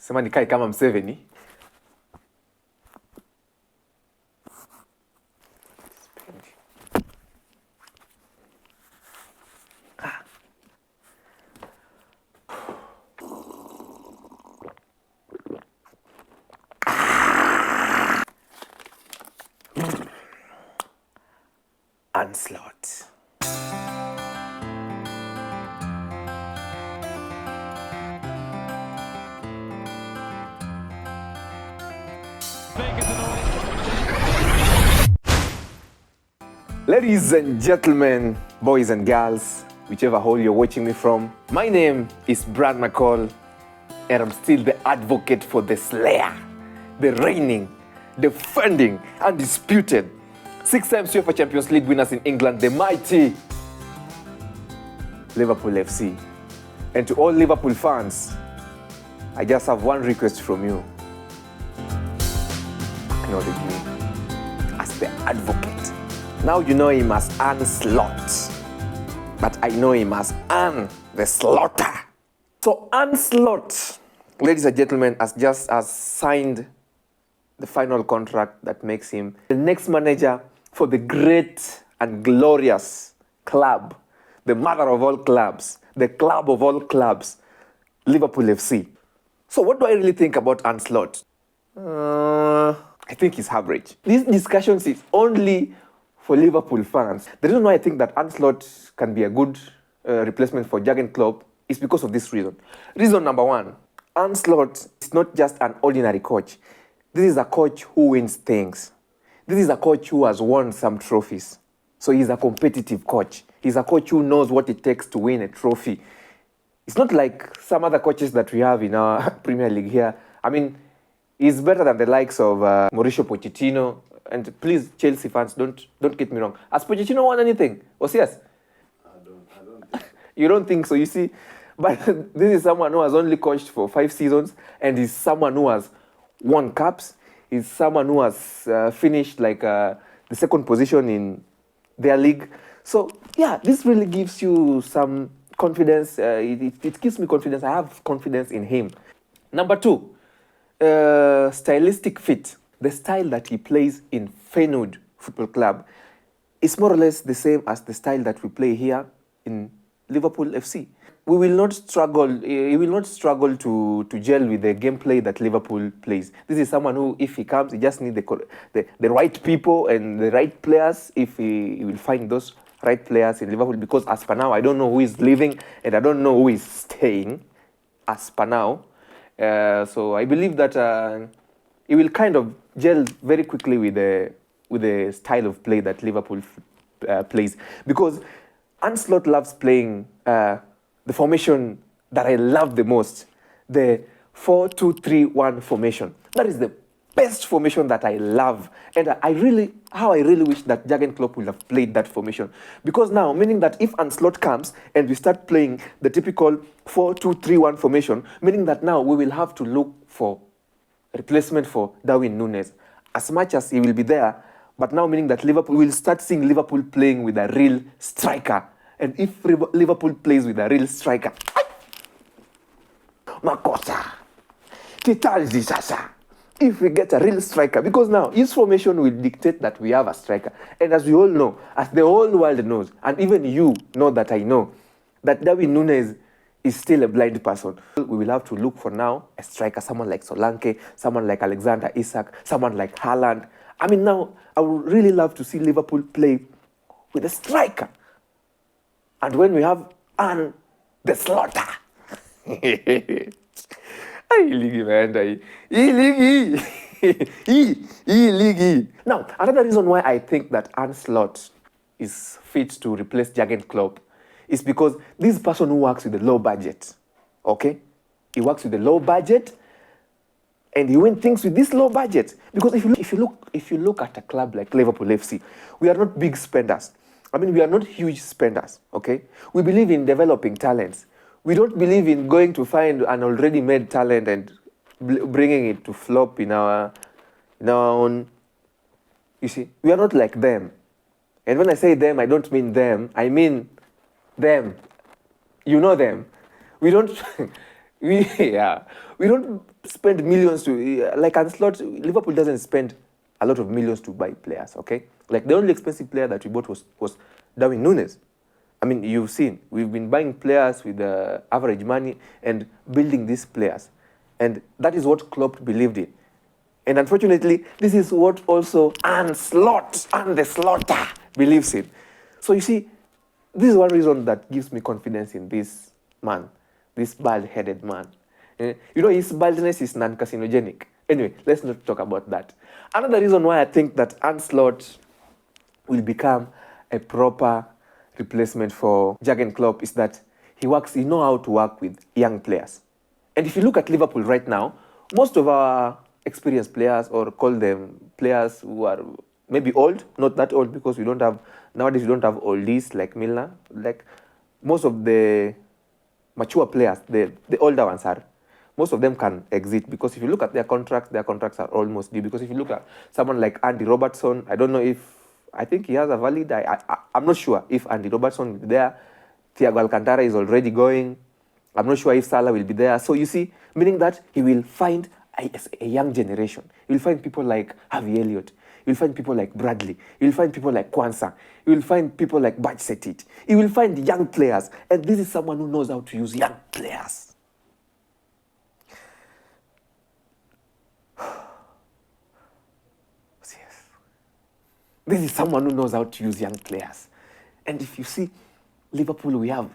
Sema nikae kama Mseveni. Arne Slot. Ladies and gentlemen, boys and girls, whichever hole you're watching me from, my name is Brad McCall, and I'm still the advocate for the Slayer, the reigning, defending, undisputed, 6-time UEFA Champions League winners in England, the mighty Liverpool FC. And to all Liverpool fans, I just have one request from you. Acknowledge me as the advocate. Now you know him as Arne Slot, but I know him as Arne the Slaughter. So Arne Slot, ladies and gentlemen, has signed the final contract that makes him the next manager for the great and glorious club, the mother of all clubs, the club of all clubs, Liverpool FC. So what do I really think about Arne Slot? I think he's average. These discussions is only for Liverpool fans. The reason why I think that Arne Slot can be a good replacement for Jurgen Klopp is because of this reason. Reason number one, Arne Slot is not just an ordinary coach. This is a coach who wins things. This is a coach who has won some trophies. So he's a competitive coach. He's a coach who knows what it takes to win a trophy. It's not like some other coaches that we have in our Premier League here. I mean, he's better than the likes of Mauricio Pochettino. And please, Chelsea fans, don't get me wrong. Has Pochettino won anything? Was yes? I don't. You don't think so, you see? But this is someone who has only coached for 5 seasons, and he's someone who has won cups. He's someone who has finished like the second position in their league. So, yeah, this really gives you some confidence. It gives me confidence. I have confidence in him. Number 2, stylistic fit. The style that he plays in Feyenoord Football Club is more or less the same as the style that we play here in Liverpool FC. We will not struggle. He will not struggle to gel with the gameplay that Liverpool plays. This is someone who, if he comes, he just needs the right people and the right players. If he will find those right players in Liverpool, because as per now, I don't know who is leaving and I don't know who is staying. As per now, so I believe that he will kind of gel very quickly with the style of play that Liverpool plays, because Arne Slot loves playing the formation that I love the most, the 4-2-3-1 formation. That is the best formation that I love, and I really wish that Jurgen Klopp would have played that formation, because now, meaning that if Arne Slot comes and we start playing the typical 4-2-3-1 formation, meaning that now we will have to look for replacement for Darwin Núñez, as much as he will be there, but now meaning that Liverpool will start seeing Liverpool playing with a real striker. And if Liverpool plays with a real striker, Makosa, Kitalzi Sasa, if we get a real striker, because now his formation will dictate that we have a striker. And as we all know, as the whole world knows, and even you know that I know, that Darwin Núñez is still a blind person. We will have to look for now a striker, someone like Solanke, someone like Alexander Isak, someone like Haaland. I mean, now I would really love to see Liverpool play with a striker. And when we have Arne the Slaughter, Now, another reason why I think that Arne Slot is fit to replace Jurgen Klopp is because this person who works with a low budget, okay? He works with a low budget, and he wins things with this low budget. Because if you look at a club like Liverpool FC, we are not big spenders. I mean, we are not huge spenders, okay? We believe in developing talents. We don't believe in going to find an already made talent and bringing it to flop in our own. You see, we are not like them. And when I say them, I don't mean them. I mean them. You know them. We don't We don't spend millions to like Arne Slot. Liverpool doesn't spend a lot of millions to buy players. Okay, like the only expensive player that we bought was Darwin Nunes. I mean, you've seen we've been buying players with average money and building these players, and that is what Klopp believed in. And unfortunately, this is what also Arne Slot, and the Slotter, believes in. So you see, this is one reason that gives me confidence in this man, this bald-headed man. You know, his baldness is non-carcinogenic. Anyway, let's not talk about that. Another reason why I think that Arne Slot will become a proper replacement for Jurgen Klopp is that he knows how to work with young players. And if you look at Liverpool right now, most of our experienced players, or call them players who are maybe old, not that old because nowadays we don't have oldies like Milner. Like most of the mature players, the older ones most of them can exit because if you look at their contracts are almost due. Because if you look at someone like Andy Robertson, I think he has a valid, I'm not sure if Andy Robertson will be there. Thiago Alcantara is already going. I'm not sure if Salah will be there. So you see, meaning that he will find a young generation. He will find people like Harvey Elliott. He will find people like Bradley. He will find people like Kwanzaa. He will find people like Bajcetic. He will find young players. And this is someone who knows how to use young players. This is someone who knows how to use young players. And if you see, Liverpool, we have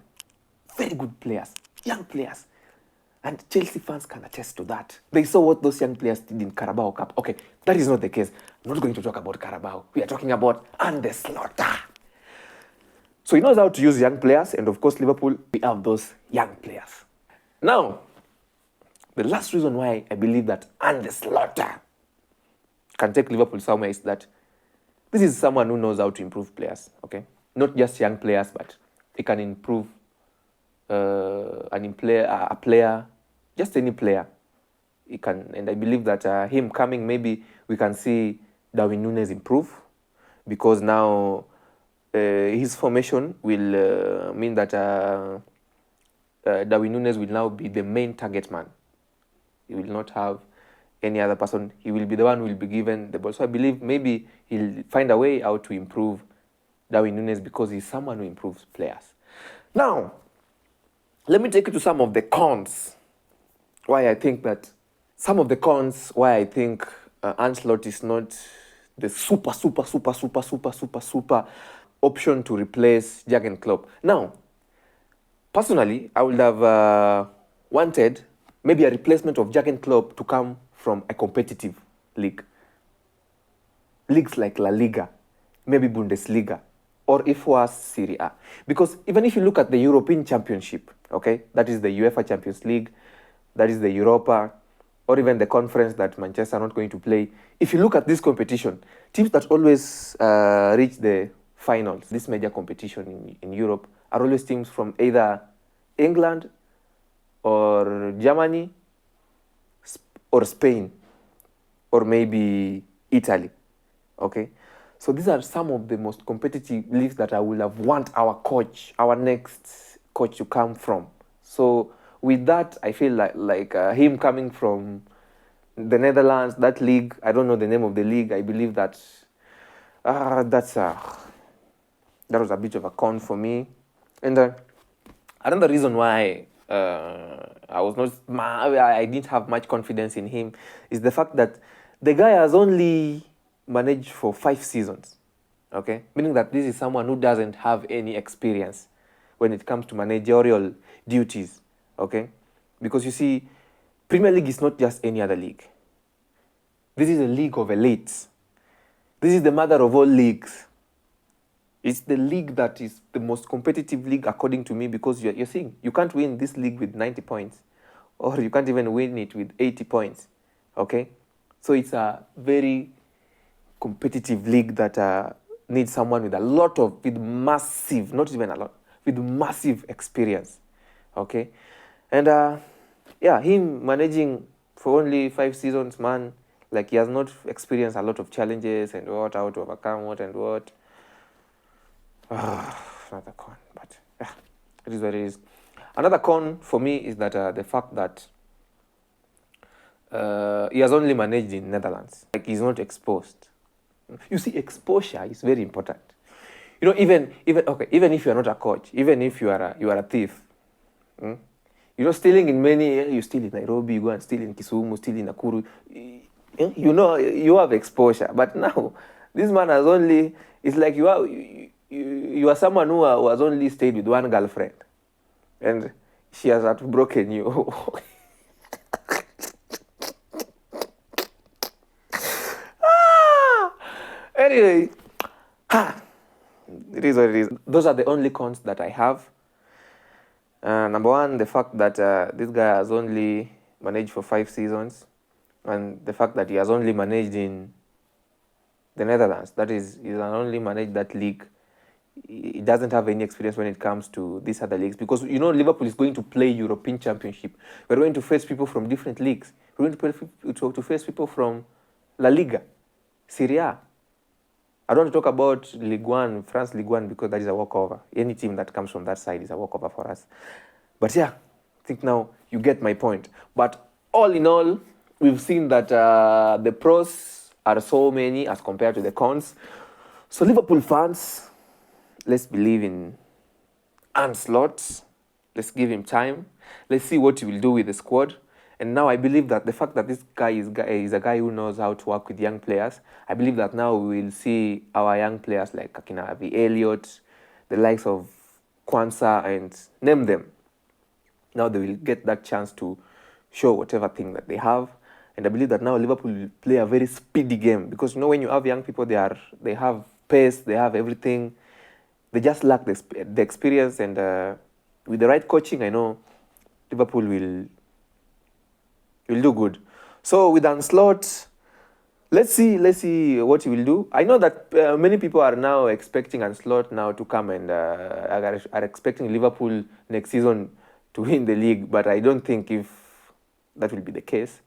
very good players, young players. And Chelsea fans can attest to that. They saw what those young players did in Carabao Cup. Okay, that is not the case. I'm not going to talk about Carabao. We are talking about Arne Slot. So he knows how to use young players. And of course, Liverpool, we have those young players. Now, the last reason why I believe that Arne Slot can take Liverpool somewhere is that this is someone who knows how to improve players, okay? Not just young players, but he can improve a player, just any player. He can, and I believe that him coming, maybe we can see Darwin Nunes improve, because now his formation will mean that Darwin Nunes will now be the main target man. He will not have any other person. He will be the one who will be given the ball. So I believe maybe he'll find a way how to improve Darwin Nunes, because he's someone who improves players. Now, let me take you to some of the cons why I think Arne Slot is not the super option to replace Jurgen Klopp. Now, personally, I would have wanted maybe a replacement of Jurgen Klopp to come from a competitive league. Leagues like La Liga, maybe Bundesliga, or if was Serie A. Because even if you look at the European Championship, okay, that is the UEFA Champions League, that is the Europa, or even the conference that Manchester are not going to play. If you look at this competition, teams that always reach the finals, this major competition in Europe, are always teams from either England or Germany or Spain or maybe Italy, okay? So these are some of the most competitive leagues that I would have want our next coach to come from. So with that, I feel like him coming from the Netherlands, that league, I don't know the name of the league, I believe that that was a bit of a con for me. And another reason why I didn't have much confidence in him is the fact that the guy has only managed for 5 seasons, okay? Meaning that this is someone who doesn't have any experience when it comes to managerial duties, okay? Because you see, Premier League is not just any other league. This is a league of elites. This is the mother of all leagues. It's the league that is the most competitive league, according to me, because you're seeing, you can't win this league with 90 points, or you can't even win it with 80 points, okay? So it's a very competitive league that needs someone with massive experience, okay? And him managing for only 5 seasons, man, like he has not experienced a lot of challenges and how to overcome what and what. Not a con, but yeah, it is what it is. Another con for me is that the fact that he has only managed in Netherlands. Like, he's not exposed. You see, exposure is very important. You know, even if you are not a coach, even if you are a thief, you know, stealing in many, you steal in Nairobi, you go and steal in Kisumu, steal in Nakuru. You know, you have exposure. But now, this man has only. It's like you are someone who has only stayed with one girlfriend, and she has heartbroken you. Anyway, it is what it is. Those are the only cons that I have. Number one, the fact that this guy has only managed for 5 seasons, and the fact that he has only managed in the Netherlands. That is, he has only managed that league. He doesn't have any experience when it comes to these other leagues, because you know Liverpool is going to play European Championship. We're going to face people from different leagues. We're going to face people from La Liga, Serie A. I don't want to talk about Ligue 1, France Ligue 1, because that is a walkover. Any team that comes from that side is a walkover for us. But yeah, I think now you get my point. But all in all, we've seen that the pros are so many as compared to the cons. So Liverpool fans, let's believe in Arne Slot. Let's give him time. Let's see what he will do with the squad. And now I believe that the fact that this guy is a guy who knows how to work with young players, I believe that now we will see our young players like Akina Elliott, the likes of Kwanzaa, and name them. Now they will get that chance to show whatever thing that they have. And I believe that now Liverpool will play a very speedy game, because you know when you have young people, they have pace, they have everything. They just lack the experience, and with the right coaching, I know Liverpool will do good. So with Arne Slot, let's see what he will do. I know that many people are now expecting Arne Slot now to come and are expecting Liverpool next season to win the league, but I don't think if that will be the case.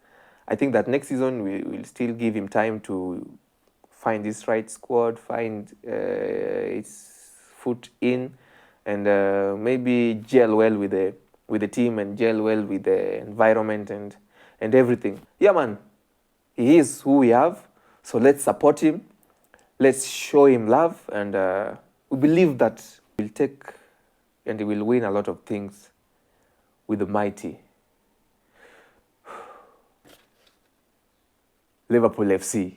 I think that next season we will still give him time to find his right squad, find his foot in, and maybe gel well with the team, and gel well with the environment and everything. Yeah, man, he is who we have, so let's support him, let's show him love, and we believe that he'll take and he will win a lot of things with the mighty Liverpool FC.